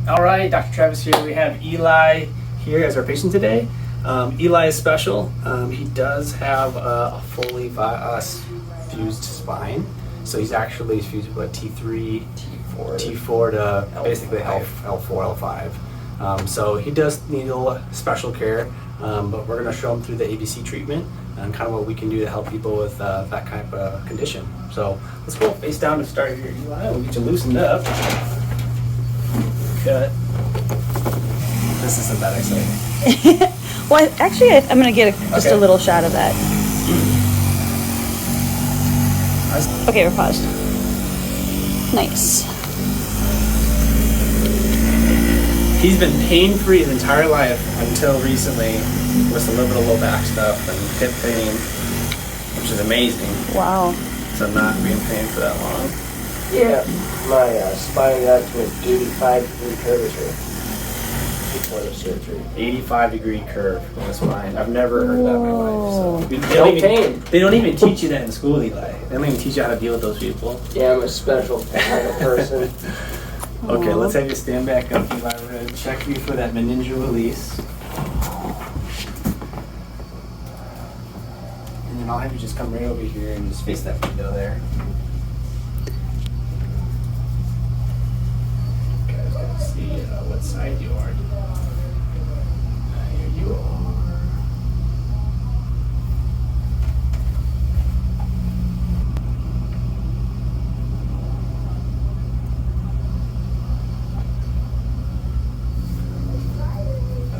All right, Dr. Travis here. We have Eli here as our patient today. Eli is special. He does have a fully fused spine. So he's actually fused with T3, T4 to basically L4, L5. So he does need a little special care, but we're going to show him through the ABC treatment and kind of what we can do to help people with that kind of condition. So let's go face down to start here, Eli. We'll get you loosened up. Cut. This isn't that exciting. Well, actually, I'm going to get just a little shot of that. Okay, we're paused. Nice. He's been pain-free his entire life until recently with a little bit of low back stuff and hip pain, which is amazing. Wow. So not being in pain for that long. Yeah, my spine got to an 85-degree curvature before the surgery. 85-degree curve in the spine. I've never heard that in my life. So they don't even teach you that in school, Eli. They don't even teach you how to deal with those people. Yeah, I'm a special kind of person. Okay, let's have you stand back up, Eli. We're going to check you for that meningeal release. And then I'll have you just come right over here and just face that window there. See what side you are. Here you are.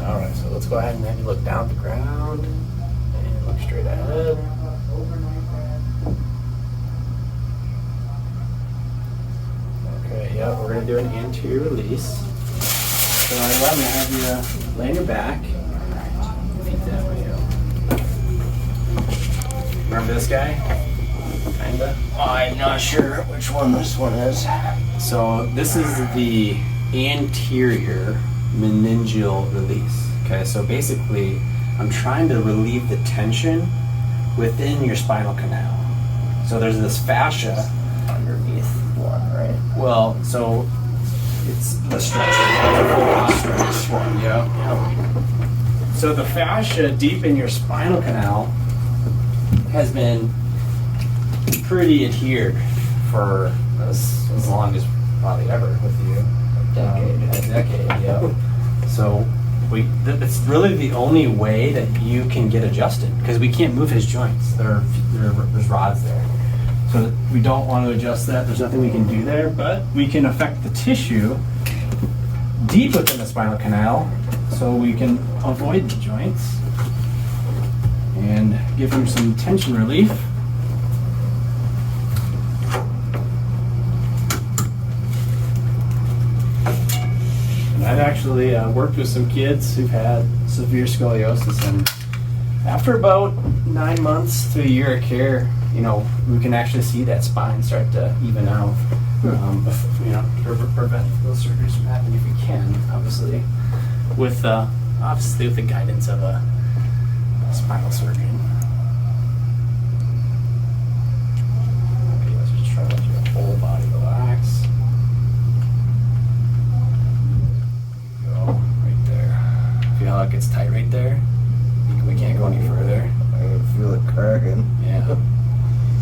Alright, so let's go ahead and have you look down at the ground and look straight ahead. Okay, yeah, we're going to do an anterior release. So I'm going to have you lay on your back. Feet that way up. Remember this guy? Kinda? I'm not sure which one this one is. So this is the anterior meningeal release. Okay, so basically I'm trying to relieve the tension within your spinal canal. So there's this fascia Underneath one, right? well, so it's the stretch one, yeah. So the fascia deep in your spinal canal has been pretty adhered for as long as probably ever with you. A decade, yeah. So it's really the only way that you can get adjusted because we can't move his joints. There's rods there. So we don't want to adjust that. There's nothing we can do there, but we can affect the tissue deep within the spinal canal so we can avoid the joints and give him some tension relief. And I've actually worked with some kids who've had severe scoliosis, and after about 9 months to a year of care, we can actually see that spine start to even out. Prevent those surgeries from happening if we can, obviously, with the guidance of a spinal surgeon. Okay, let's just try to let your whole body relax. Go right there. Feel how it gets tight right there? We can't go any further. I can feel it cracking. Yeah.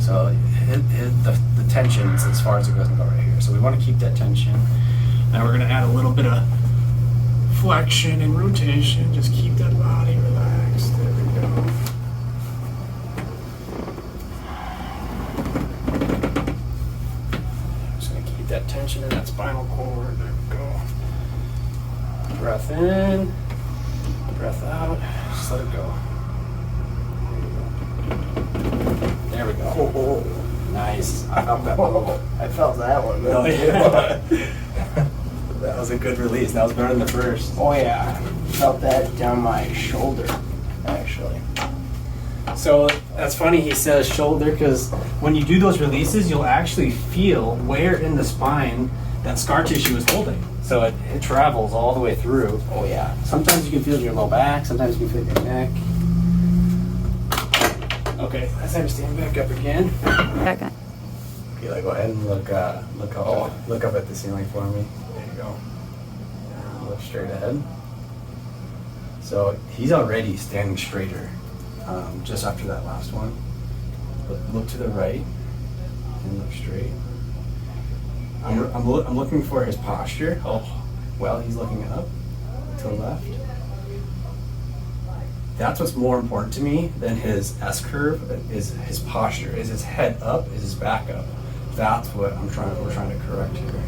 So the tension's as far as it goes and go right here. So we want to keep that tension. Now we're going to add a little bit of flexion and rotation. Just keep that body relaxed. There we go. Just going to keep that tension in that spinal cord. There we go. Breath in, breath out. Just let it go. There we go. Oh. Nice. I felt that one. I felt that one. Oh, yeah. That was a good release. That was better than the first. Oh yeah. Felt that down my shoulder, actually. So that's funny he says shoulder because when you do those releases, you'll actually feel where in the spine that scar tissue is holding. So it travels all the way through. Oh yeah. Sometimes you can feel your low back. Sometimes you can feel your neck. Okay, let's have you stand back up again. Back on. Okay, go ahead and look up at the ceiling for me. There you go. straight ahead. So he's already standing straighter just after that last one. But look to the right and look straight. I'm looking for his posture. Oh, well, he's looking up to the left. That's what's more important to me than his S-curve, is his posture. Is his head up? Is his back up? That's what we're trying to correct here.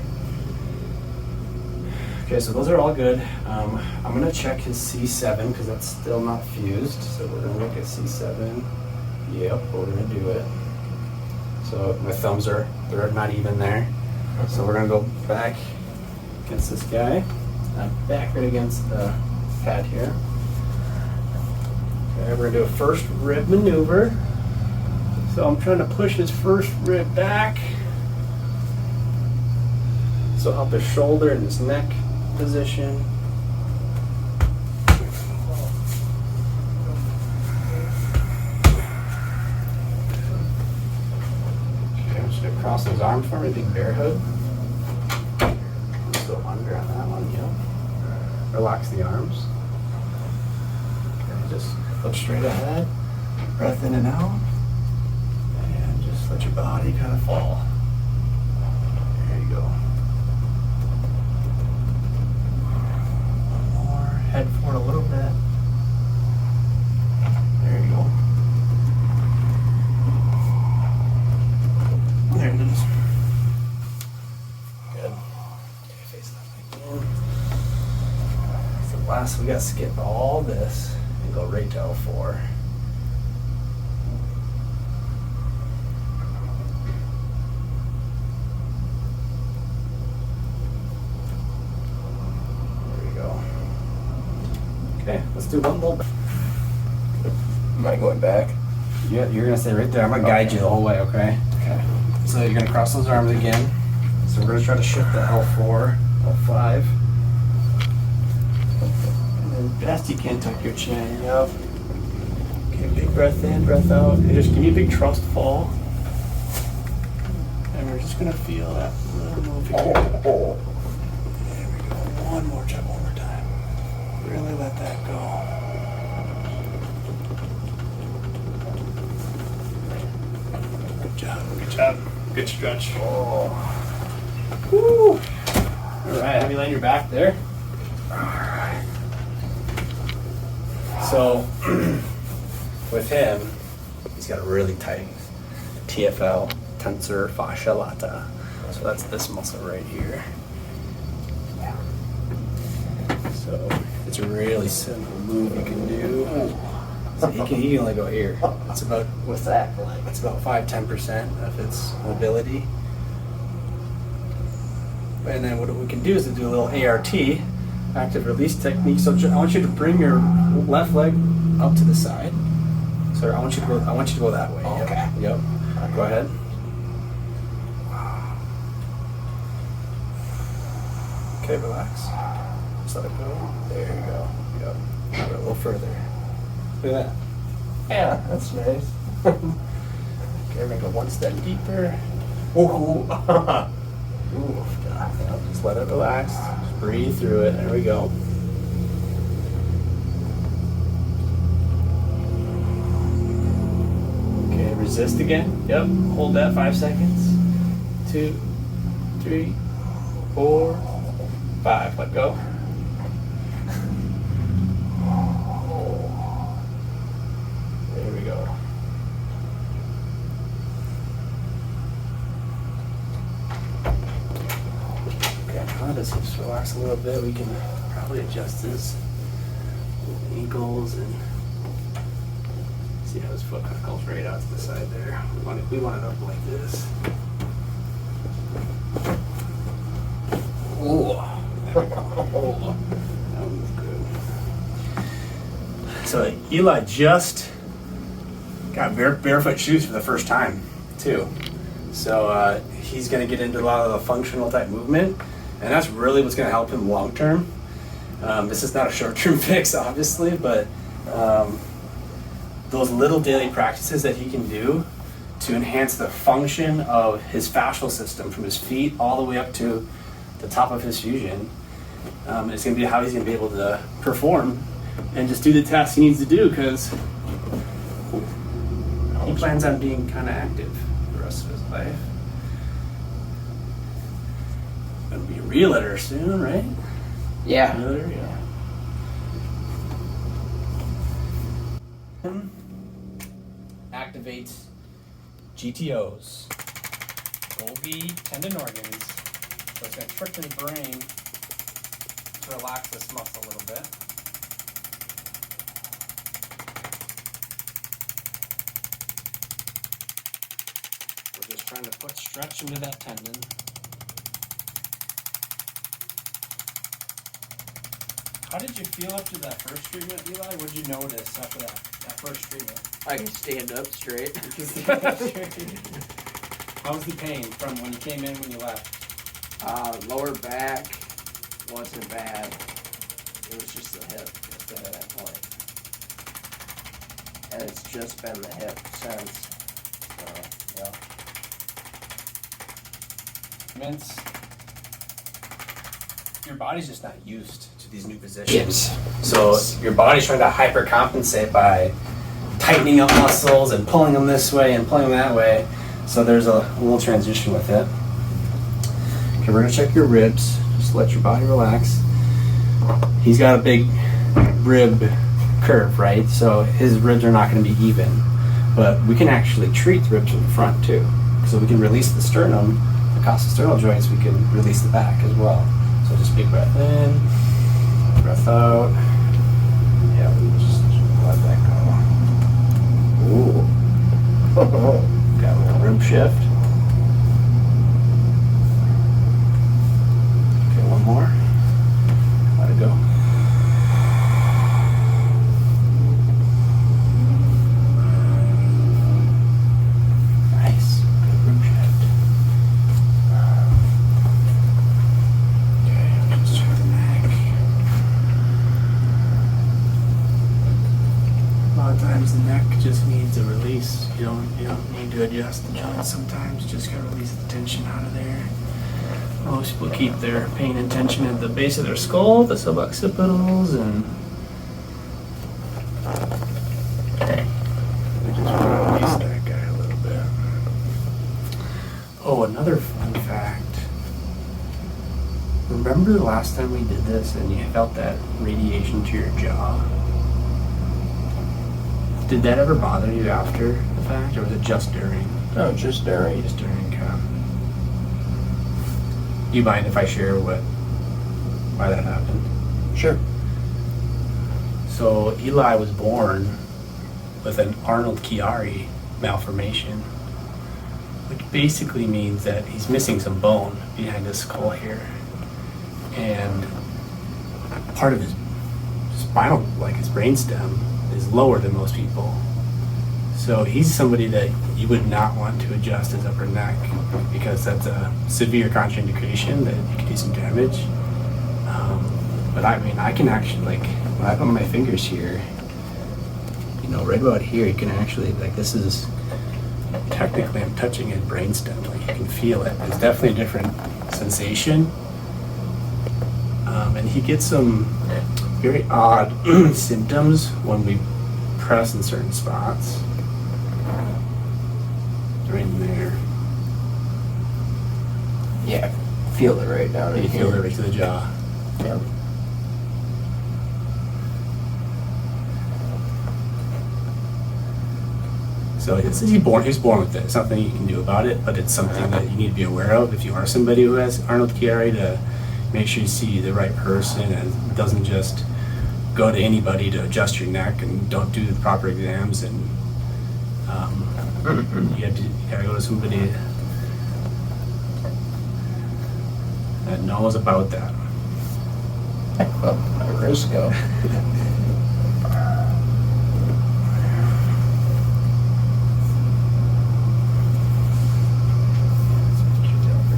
Okay, so those are all good. I'm gonna check his C7 because that's still not fused. So we're gonna look at C7. Yep, we're gonna do it. So my thumbs they're not even there. So we're gonna go back against this guy. Back right against the pad here. Okay, we're gonna do a first rib maneuver. So I'm trying to push his first rib back. So up his shoulder and his neck position. Okay, I'm just gonna cross those arms for me, big bear hug. Just go under on that one, yep. Relax the arms. Okay, just look straight ahead, breath in and out, and just let your body kind of fall. There you go. Head forward a little bit. There you go. There it is. Good. Okay, face that again. So last, we got to skip all this and go right to L4. Okay, let's do one little bit. Am I going back? Yeah, you're gonna stay right there. I'm gonna guide you the whole way, okay? Okay. So you're gonna cross those arms again. So we're gonna try to shift the L4, L5. And then best you can, tuck your chin, yep. Okay, big breath in, breath out. And just give me a big trust fall. And we're just gonna feel that little move here. There we go. One more time, one more time. Really let that go. Good job, good job. Good stretch. Oh. Woo. All right, have you laying your back there? All right. So, with him, he's got a really tight TFL, tensor fascia lata. So that's this muscle right here. So it's a really simple move you can do. So he can only go here. It's about, What's that like? it's about 5-10% of its mobility. And then what we can do is to do a little ART, active release technique. So I want you to bring your left leg up to the side. So I want you to go that way. Oh, Yep. okay. Yep. Go ahead. Okay, relax. Just let it go. There you go. Yep. Now a little further. Look at that. Yeah, that's nice. Okay, we're gonna go one step deeper. Ooh. Ooh, yep. Just let it relax. Just breathe through it. There we go. Okay, resist again. Yep. Hold that 5 seconds. 2, 3, 4, 5. Let go. There we go. Okay, now let's just relax a little bit. We can probably adjust his ankles and see how his foot kind of goes right out to the side there. We want it up like this. Ooh. Oh, that was good. So Eli just got barefoot shoes for the first time too. So he's going to get into a lot of the functional type movement, and that's really what's going to help him long term. This is not a short-term fix, obviously, but those little daily practices that he can do to enhance the function of his fascial system from his feet all the way up to the top of his fusion It's going to be how he's going to be able to perform and just do the tasks he needs to do, because he plans on being kind of active the rest of his life. Going to be a realtor soon, right? Yeah. Realtor, yeah. Activates GTOs, Golgi tendon organs. So it's going to trick the brain to relax this muscle a little bit. We're just trying to put stretch into that tendon. How did you feel after that first treatment, Eli? What did you notice after that first treatment? I can stand up straight. How's the pain from when you came in, when you left? Lower back wasn't bad. It was just the hip at that point. And it's just been the hip since. So, yeah. Your body's just not used to these new positions. So your body's trying to hypercompensate by tightening up muscles and pulling them this way and pulling them that way. So there's a little transition with it. Okay, we're gonna check your ribs. Just let your body relax. He's got a big rib curve, right? So his ribs are not gonna be even. But we can actually treat the ribs from the front too. So we can release the sternum, the costosternal joints, we can release the back as well. So just big breath in, breath out. Yeah, we just let that go. Ooh. Got a little rib shift. Okay, one more. Let it go. Nice. Good rib shift. Okay, just check the neck. A lot of times the neck just needs a release. You don't need to adjust the joints sometimes. You just gotta release the tension out of there. Most people keep their pain and tension at the base of their skull, the suboccipitals, and we just want to release that guy a little bit. Oh, another fun fact. Remember the last time we did this and you felt that radiation to your jaw? Did that ever bother you after the fact, or was it just during? No, just during. Just during. Do you mind if I share why that happened? Sure. So Eli was born with an Arnold Chiari malformation, which basically means that he's missing some bone behind his skull here, and part of his spinal, like his brainstem, is lower than most people. So he's somebody that you would not want to adjust his upper neck, because that's a severe contraindication that you could do some damage. But I mean, I can actually, like, when I put my fingers here, right about here, you can actually, like, this is, technically I'm touching his brainstem, like you can feel it. It's definitely a different sensation. And he gets some very odd symptoms when we press in certain spots. Right in there. Yeah, feel it right down in You here. feel it right to the jaw. Yeah. So he's born with it. It's nothing you can do about it, but it's something that you need to be aware of if you are somebody who has Arnold Chiari, to make sure you see the right person and doesn't just go to anybody to adjust your neck and don't do the proper exams, and you gotta go to somebody that knows about that. Well, my wrist go.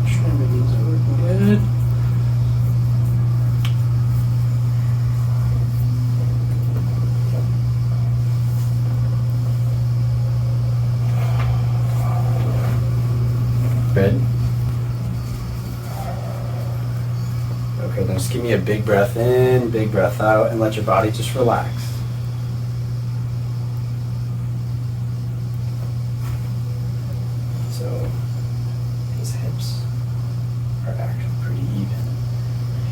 Extremities are working good. Good. Okay, then just give me me a big breath in, big breath out, and let your body just relax. So his hips are actually pretty even.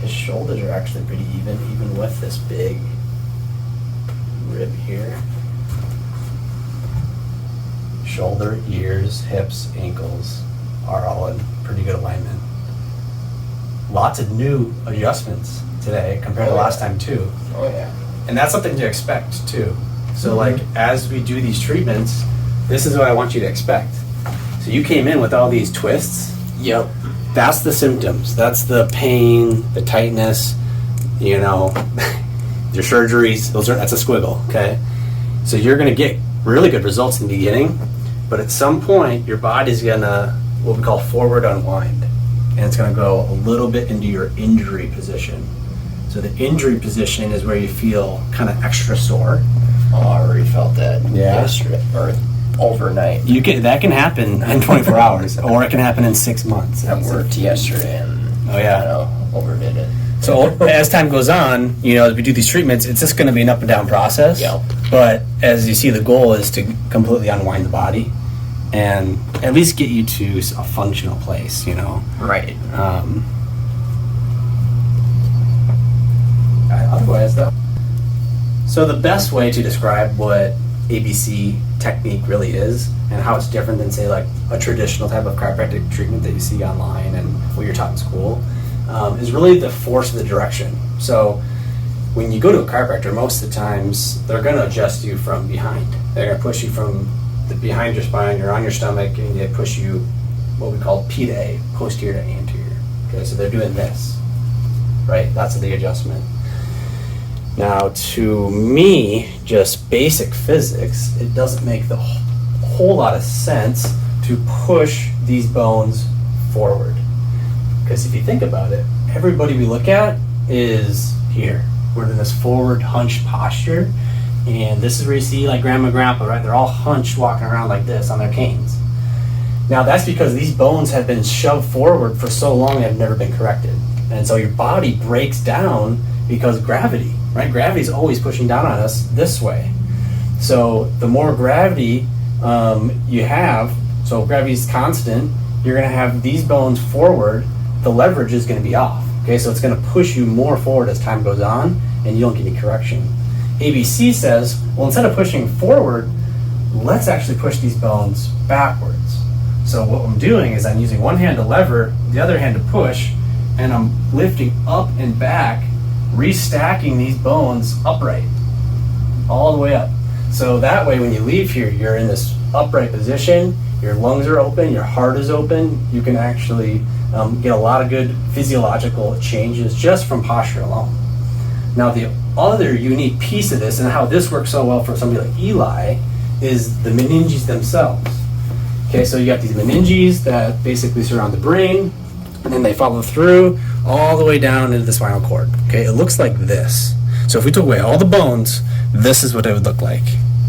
His shoulders are actually pretty even with this big rib here. Shoulder, ears, hips, ankles are all in pretty good alignment. Lots of new adjustments today compared to last time too. Oh yeah. And that's something to expect too. So like as we do these treatments, this is what I want you to expect. So you came in with all these twists. Yep. That's the symptoms. That's the pain, the tightness, you know, your surgeries, that's a squiggle, okay? So you're gonna get really good results in the beginning, but at some point your body's gonna, what we call forward unwind. And it's gonna go a little bit into your injury position. So the injury position is where you feel kind of extra sore. Oh, I already felt that yesterday, or overnight. That can happen in 24 hours, or it can happen in 6 months. I worked yesterday and overdid it. So as time goes on, as we do these treatments, it's just going to be an up and down process. Yeah. But as you see, the goal is to completely unwind the body and at least get you to a functional place, Right. Otherwise, though. So the best way to describe what ABC technique really is and how it's different than, say, like a traditional type of chiropractic treatment that you see online and what you're taught in school is really the force of the direction. So when you go to a chiropractor, most of the times they're going to adjust you from behind. They're going to push you from behind your spine, you're on your stomach, and they push you what we call P to A, posterior to anterior. Okay, so they're doing this, right? That's the adjustment. Now, to me, just basic physics, it doesn't make the whole lot of sense to push these bones forward. Because if you think about it, everybody we look at is here. We're in this forward hunched posture, and this is where you see like grandma and grandpa, right? They're all hunched walking around like this on their canes. Now, that's because these bones have been shoved forward for so long and have never been corrected. And so your body breaks down because gravity, right? Gravity is always pushing down on us this way. So the more gravity you have, so gravity is constant, you're going to have these bones forward, the leverage is going to be off. Okay, so it's going to push you more forward as time goes on, and you don't get any correction. ABC says, well, instead of pushing forward, let's actually push these bones backwards. So what I'm doing is I'm using one hand to lever, the other hand to push, and I'm lifting up and back, restacking these bones upright, all the way up. So that way when you leave here, you're in this upright position, your lungs are open, your heart is open, you can actually get a lot of good physiological changes just from posture alone. Now the other unique piece of this, and how this works so well for somebody like Eli, is the meninges themselves. Okay, so you got these meninges that basically surround the brain, and then they follow through all the way down into the spinal cord. Okay, it looks like this. So if we took away all the bones, this is what it would look like.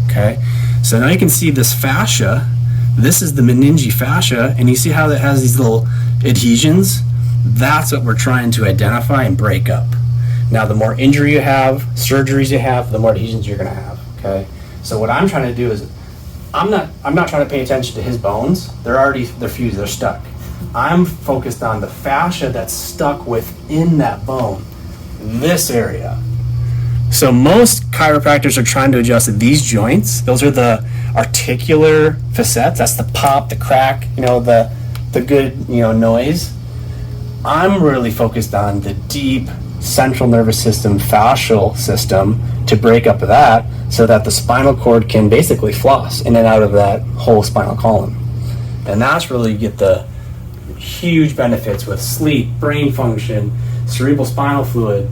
Okay, so now you can see this fascia. This is the meningeal fascia, and you see how it has these little adhesions? That's what we're trying to identify and break up. Now, the more injury you have, surgeries you have, the more adhesions you're going to have. Okay, so what I'm trying to do is, I'm not trying to pay attention to his bones. They're fused. They're stuck. I'm focused on the fascia that's stuck within that bone, this area. So most chiropractors are trying to adjust these joints. Those are the articular facets. That's the pop, the crack, the good, noise. I'm really focused on the deep central nervous system, fascial system, to break up that so that the spinal cord can basically floss in and out of that whole spinal column. And that's really, you get the huge benefits with sleep, brain function, cerebral spinal fluid.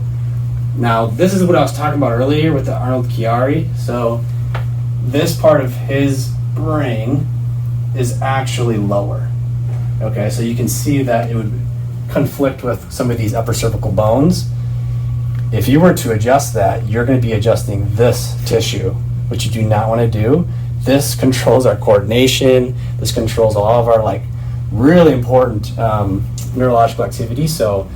Now, this is what I was talking about earlier with the Arnold Chiari. So this part of his brain is actually lower. Okay, so you can see that it would conflict with some of these upper cervical bones. If you were to adjust that, you're going to be adjusting this tissue, which you do not want to do. This controls our coordination. This controls all of our really important neurological activity. So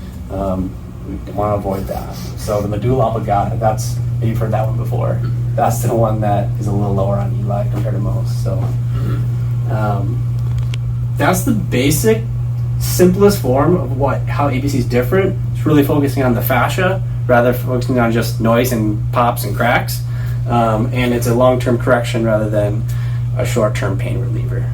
We want to avoid that. So the medulla oblongata, you've heard that one before. That's the one that is a little lower on Eli compared to most. So that's the basic, simplest form of how ABC is different. It's really focusing on the fascia rather than focusing on just noise and pops and cracks. And it's a long-term correction rather than a short-term pain reliever.